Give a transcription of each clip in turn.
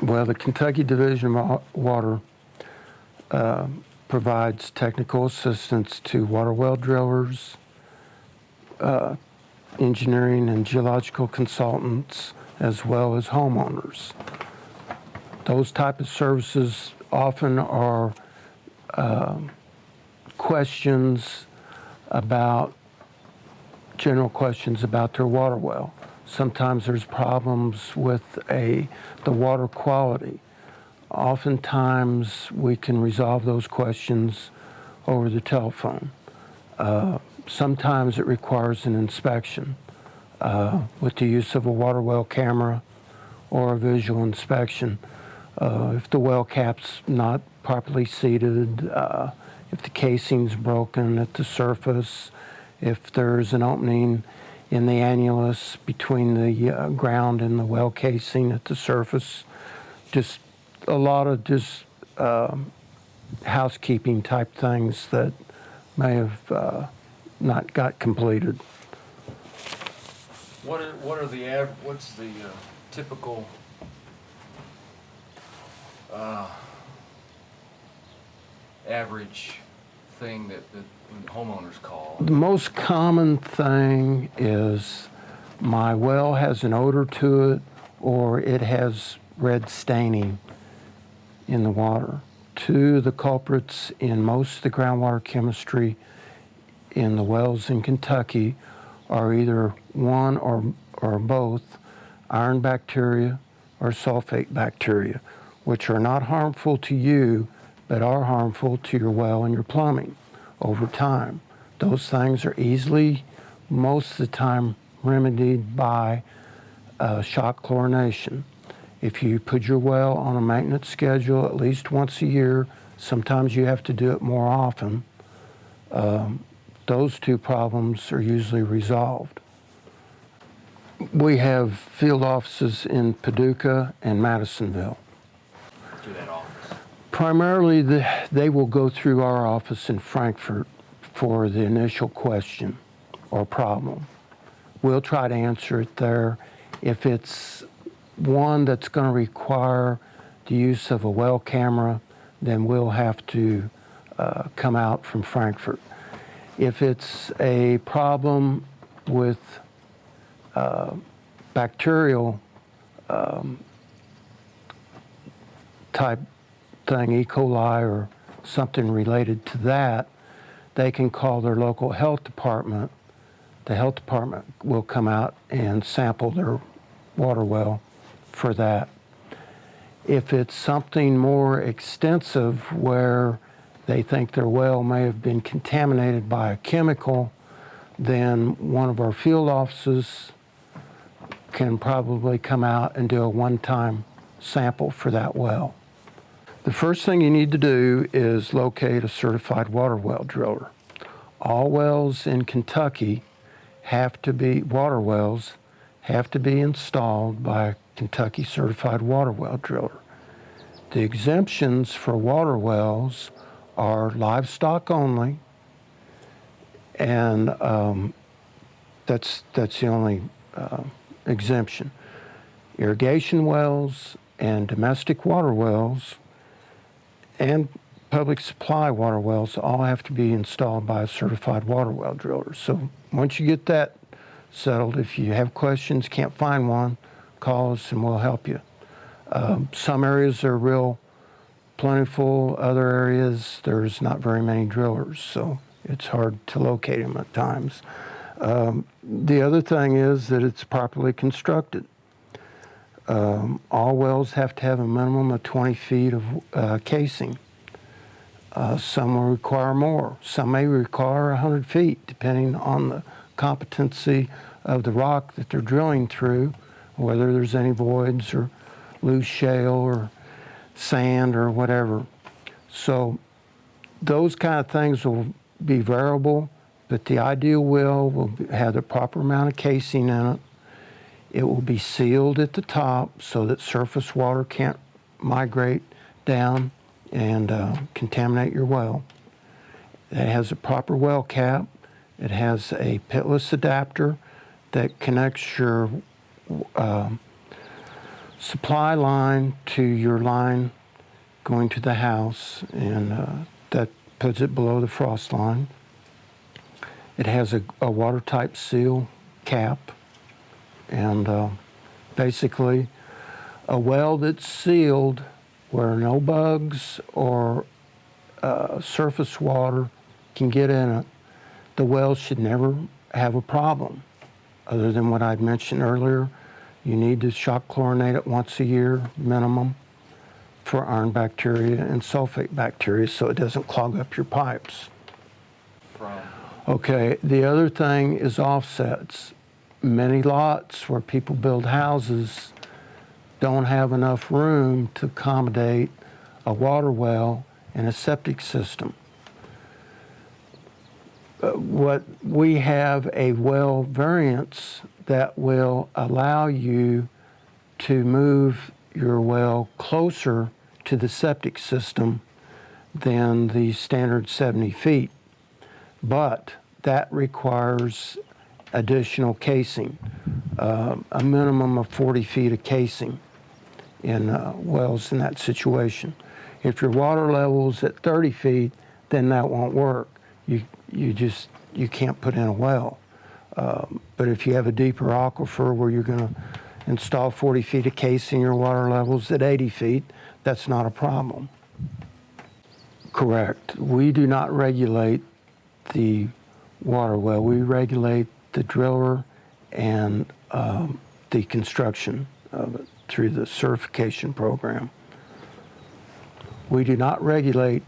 Well, the Kentucky Division of Water provides technical assistance to water well drillers, engineering and geological consultants, as well as homeowners. Those type of services often are general questions about their water well. Sometimes there's problems with the water quality. Oftentimes we can resolve those questions over the telephone. Sometimes it requires an inspection with the use of a water well camera or a visual inspection. If the well cap's not properly seated, if the casing's broken at the surface, if there's an opening in the annulus between the ground and the well casing at the surface, just a lot of housekeeping type things that may have not got completed. What's the typical average thing that homeowners call? The most common thing is my well has an odor to it, or it has red staining in the water. Two of the culprits in most of the groundwater chemistry in the wells in Kentucky are either one or both iron bacteria or sulfate bacteria, which are not harmful to you, but are harmful to your well and your plumbing over time. Those things are easily, most of the time, remedied by shock chlorination. If you put your well on a maintenance schedule at least once a year, sometimes you have to do it more often, those two problems are usually resolved. We have field offices in Paducah and Madisonville. To that office? Primarily, they will go through our office in Frankfort for the initial question or problem. We'll try to answer it there. If it's one that's going to require the use of a well camera, then we'll have to come out from Frankfort. If it's a problem with bacterial type thing, E. coli or something related to that, they can call their local health department. The health department will come out and sample their water well for that. If it's something more extensive where they think their well may have been contaminated by a chemical, then one of our field offices can probably come out and do a one-time sample for that well. The first thing you need to do is locate a certified water well driller. All wells in Kentucky water wells have to be installed by a Kentucky certified water well driller. The exemptions for water wells are livestock only, and that's the only exemption. Irrigation wells and domestic water wells and public supply water wells all have to be installed by a certified water well driller. So once you get that settled, if you have questions, can't find one, call us and we'll help you. Some areas are real plentiful, other areas there's not very many drillers, so it's hard to locate them at times. The other thing is that it's properly constructed. All wells have to have a minimum of 20 feet of casing. Some will require more. Some may require 100 feet, depending on the competency of the rock that they're drilling through, whether there's any voids or loose shale or sand or whatever. So those kind of things will be variable, but the ideal well will have the proper amount of casing in it. It will be sealed at the top so that surface water can't migrate down and contaminate your well. It has a proper well cap. It has a pitless adapter that connects your supply line to your line going to the house, and that puts it below the frost line. It has a watertight seal cap, and basically a well that's sealed where no bugs or surface water can get in it, the well should never have a problem. Other than what I'd mentioned earlier, you need to shock chlorinate it once a year minimum for iron bacteria and sulfate bacteria so it doesn't clog up your pipes. Okay, the other thing is offsets. Many lots where people build houses don't have enough room to accommodate a water well and a septic system. What we have a well variance that will allow you to move your well closer to the septic system than the standard 70 feet. But that requires additional casing, a minimum of 40 feet of casing in wells in that situation. If your water level's at 30 feet, then that won't work. You can't put in a well. But if you have a deeper aquifer where you're going to install 40 feet of casing, your water level's at 80 feet, that's not a problem. Correct. We do not regulate the water well. We regulate the driller and the construction of it through the certification program. We do not regulate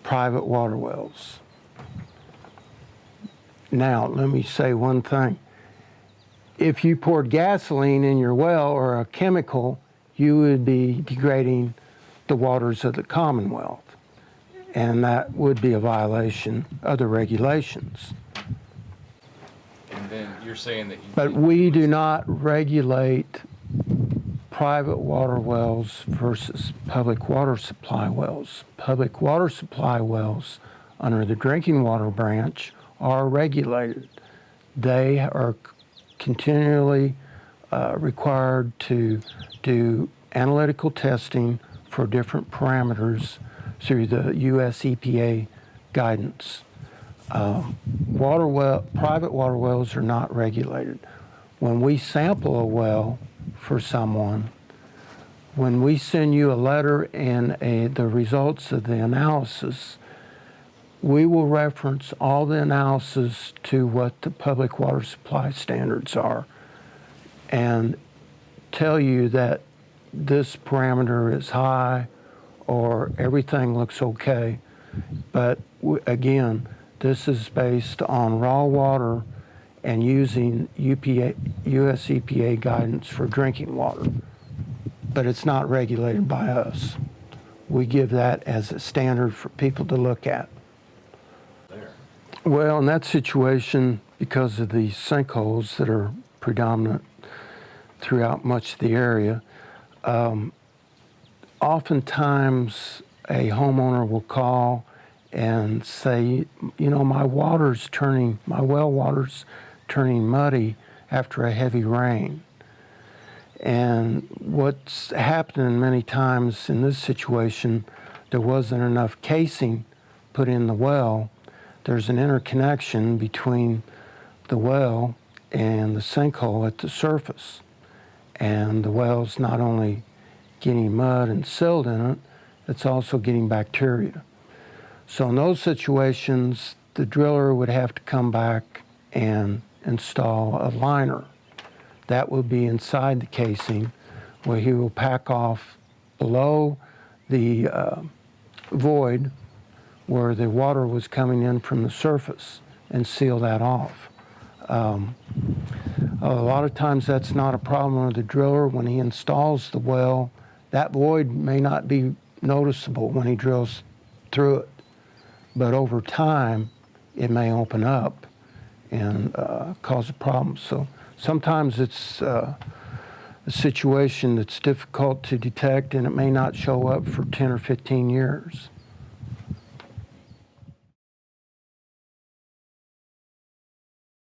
private water wells. Now, let me say one thing. If you poured gasoline in your well or a chemical, you would be degrading the waters of the Commonwealth, and that would be a violation of the regulations. And then you're saying that But we do not regulate private water wells versus public water supply wells. Public water supply wells under the drinking water branch are regulated. They are continually required to do analytical testing for different parameters through the US EPA guidance. Private water wells are not regulated. When we sample a well for someone, when we send you a letter and the results of the analysis, we will reference all the analysis to what the public water supply standards are and tell you that this parameter is high or everything looks okay. But again, this is based on raw water and using US EPA guidance for drinking water. But it's not regulated by us. We give that as a standard for people to look at. Well, in that situation, because of the sinkholes that are predominant throughout much of the area, oftentimes a homeowner will call and say, you know, my well water's turning muddy after a heavy rain. And what's happening many times in this situation, there wasn't enough casing put in the well. There's an interconnection between the well and the sinkhole at the surface. And the well's not only getting mud and silt in it, it's also getting bacteria. So in those situations, the driller would have to come back and install a liner. That will be inside the casing, where he will pack off below the void where the water was coming in from the surface and seal that off. A lot of times that's not a problem with the driller. When he installs the well, that void may not be noticeable when he drills through it. But over time, it may open up and cause a problem. So sometimes it's a situation that's difficult to detect, and it may not show up for 10 or 15 years.